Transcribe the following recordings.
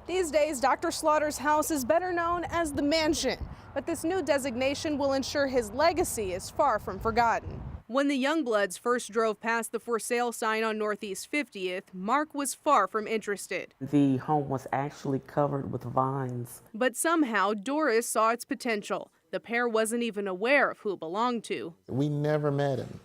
These days, Dr. Slaughter's house is better known as the Mansion, but this new designation will ensure his legacy is far from forgotten. When the Youngbloods first drove past the for sale sign on Northeast 50th, Mark was far from interested. The home was actually covered with vines. But somehow, Doris saw its potential. The pair wasn't even aware of who it belonged to. We never met him,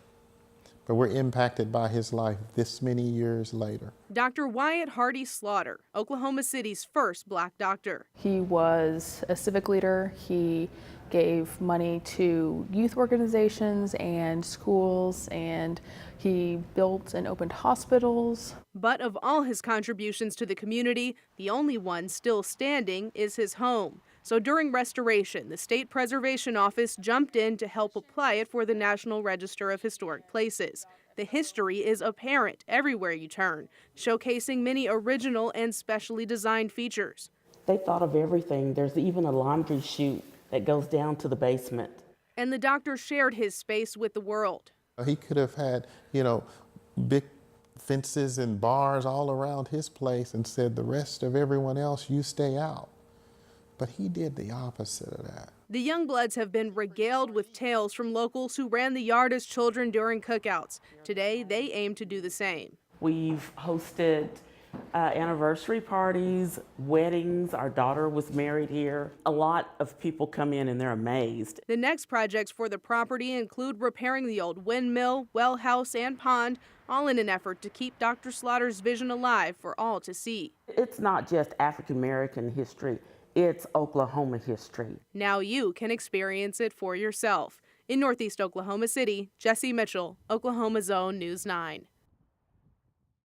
but we're impacted by his life this many years later. Dr. Wyatt Hardy Slaughter, Oklahoma City's first black doctor. He was a civic leader. He gave money to youth organizations and schools, and he built and opened hospitals. But of all his contributions to the community, the only one still standing is his home. So during restoration, the State Preservation Office jumped in to help apply it for the National Register of Historic Places. The history is apparent everywhere you turn, showcasing many original and specially designed features. They thought of everything. There's even a laundry chute that goes down to the basement. And the doctor shared his space with the world. He could have had, big fences and bars all around his place and said, the rest of everyone else, you stay out. But he did the opposite of that. The Youngbloods have been regaled with tales from locals who ran the yard as children during cookouts. Today, they aim to do the same. We've hosted anniversary parties, weddings. Our daughter was married here. A lot of people come in and they're amazed. The next projects for the property include repairing the old windmill, well house, and pond, all in an effort to keep Dr. Slaughter's vision alive for all to see. It's not just African American history, it's Oklahoma history. Now you can experience it for yourself. In Northeast Oklahoma City, Jesse Mitchell, Oklahoma's Own News 9.